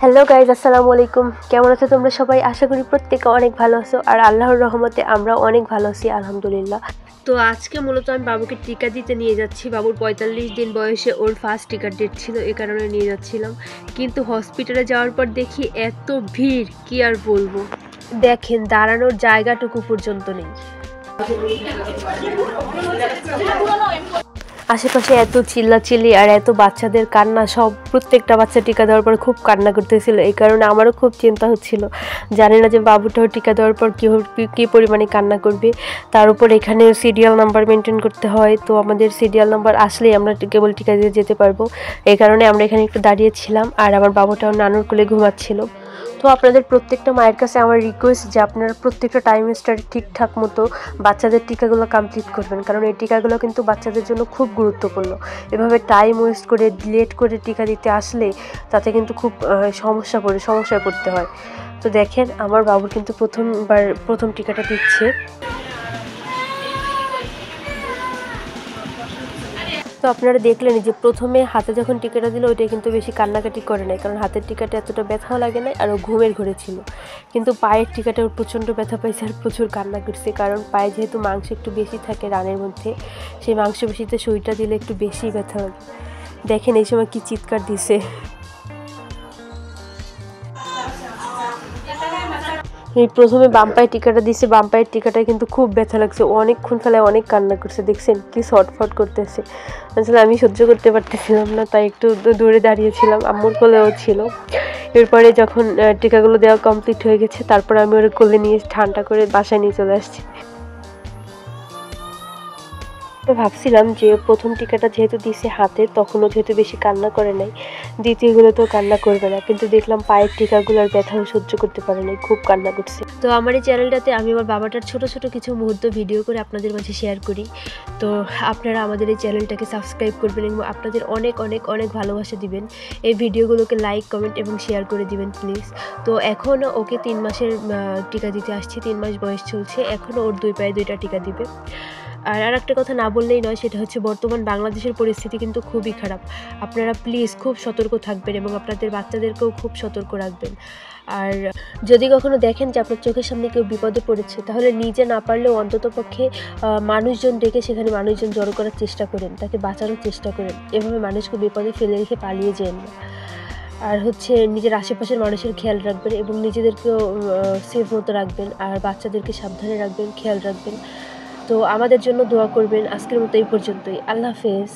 Hello guys, আসসালামু আলাইকুম। কেমন আছো তোমরা সবাই? আশা করি প্রত্যেকে অনেক ভালো আছো, আর আল্লাহর রহমতে আমরা অনেক ভালো আছি, আলহামদুলিল্লাহ। তো আজকে মূলত আমি বাবুকে টিকা দিতে নিয়ে যাচ্ছি। বাবুর 45 দিন বয়সে ওর ফার্স্ট টিকার ডেট ছিল, এ কারণে নিয়ে যাচ্ছিলাম। কিন্তু হসপিটালে যাওয়ার পর দেখি এত ভিড়, কি আর বলবো। দেখেন, দাঁড়ানোর জায়গাটুকু পর্যন্ত নেই। আশেপাশে এত চিল্লাচিল্লি আর এত বাচ্চাদের কান্না, সব প্রত্যেকটা বাচ্চা টিকা দেওয়ার পর খুব কান্না করতেছিল। এই কারণে আমারও খুব চিন্তা হচ্ছিল, জানি না যে বাবুটাও টিকা দেওয়ার পর কী পরিমাণে কান্না করবে। তার উপর এখানে সিরিয়াল নাম্বার মেনটেন করতে হয়, তো আমাদের সিরিয়াল নাম্বার আসলেই আমরা কেবল টিকা দিয়ে যেতে পারবো। এই কারণে আমরা এখানে একটু দাঁড়িয়েছিলাম, আর আমার বাবুটাও নানুর কোলে ঘুমাচ্ছিল। তো আপনাদের প্রত্যেকটা মায়ের কাছে আমার রিকোয়েস্ট যে আপনারা প্রত্যেকটা টাইম স্টাডি ঠিকঠাক মতো বাচ্চাদের টিকাগুলো কমপ্লিট করবেন, কারণ এই টিকাগুলো কিন্তু বাচ্চাদের জন্য খুব গুরুত্বপূর্ণ। এভাবে টাইম ওয়েস্ট করে লেট করে টিকা দিতে আসলে তাতে কিন্তু খুব সমস্যায় পড়তে হয়। তো দেখেন, আমার বাবুর কিন্তু প্রথম টিকাটা দিচ্ছে। তো আপনারা দেখলেন যে প্রথমে হাতে যখন টিকাটা দিল, ওইটা কিন্তু বেশি কান্নাকাটি করে নাই, কারণ হাতের টিকাটা এতটা ব্যথাও লাগে নাই, আর ও ঘুমের ঘরে ছিল। কিন্তু পায়ের টিকাটা ওর প্রচণ্ড ব্যথা পাইছে আর প্রচুর কান্না করছে, কারণ পায়ে যেহেতু মাংস একটু বেশি থাকে রানের মধ্যে, সেই মাংসপেশিতে সুইটা দিলে একটু বেশি ব্যথা লাগে। দেখেন এই সময় কি চিৎকার দিছে। এই প্রথমে বাম পায়ের টিকাটা দিছে, বাম পায়ের টিকাটায় কিন্তু খুব ব্যথা লাগছে, অনেকক্ষণ ফেলায় অনেক কান্না করছে। দেখছেন কি ছটফট করতেছে। আসলে আমি সহ্য করতে পারতেছিলাম না, তাই একটু দূরে দাঁড়িয়েছিলাম, আম্মুর কোলেও ছিল। এরপরে যখন টিকাগুলো দেওয়া কমপ্লিট হয়ে গেছে, তারপর আমি ওর কোলে নিয়ে ঠান্ডা করে বাসায় নিয়ে চলে আসছি। তো ভাবছিলাম যে প্রথম টিকাটা যেহেতু দিছে হাতে, তখনও যেহেতু বেশি কান্না করে নাই, দ্বিতীয়গুলো তো কান্না করবে না, কিন্তু দেখলাম পায়ের টিকাগুলোর ব্যথাও সহ্য করতে পারে নাই, খুব কান্না করছে। তো আমার এই চ্যানেলটাতে আমি আমার বাবাটার ছোট ছোট কিছু মুহূর্ত ভিডিও করে আপনাদের মাঝে শেয়ার করি। তো আপনারা আমাদের এই চ্যানেলটাকে সাবস্ক্রাইব করবেন এবং আপনাদের অনেক অনেক অনেক ভালোবাসা দিবেন। এই ভিডিওগুলোকে লাইক, কমেন্ট এবং শেয়ার করে দিবেন প্লিজ। তো এখন ওকে 3 মাসের টিকা দিতে আসছি, 3 মাস বয়স চলছে, এখনও ওর 2 পায়ে 2টা টিকা দিবে। আর একটা কথা না বললেই নয়, সেটা হচ্ছে বর্তমান বাংলাদেশের পরিস্থিতি কিন্তু খুবই খারাপ। আপনারা প্লিজ খুব সতর্ক থাকবেন এবং আপনাদের বাচ্চাদেরকেও খুব সতর্ক রাখবেন। আর যদি কখনো দেখেন যে আপনার চোখের সামনে কেউ বিপদে পড়েছে, তাহলে নিজে না পারলেও অন্ততপক্ষে মানুষজন ডেকে সেখানে মানুষজন জড়ো করার চেষ্টা করেন, তাকে বাঁচানোর চেষ্টা করেন। এভাবে মানুষকে বিপদে ফেলে রেখে পালিয়ে যেন না। আর হচ্ছে নিজের আশেপাশের মানুষের খেয়াল রাখবেন এবং নিজেদেরকেও সেফ মতো রাখবেন, আর বাচ্চাদেরকে সাবধানে রাখবেন, খেয়াল রাখবেন। তো আমাদের জন্য দোয়া করবেন। আজকের মতো এই পর্যন্তই। আল্লাহ হাফেজ।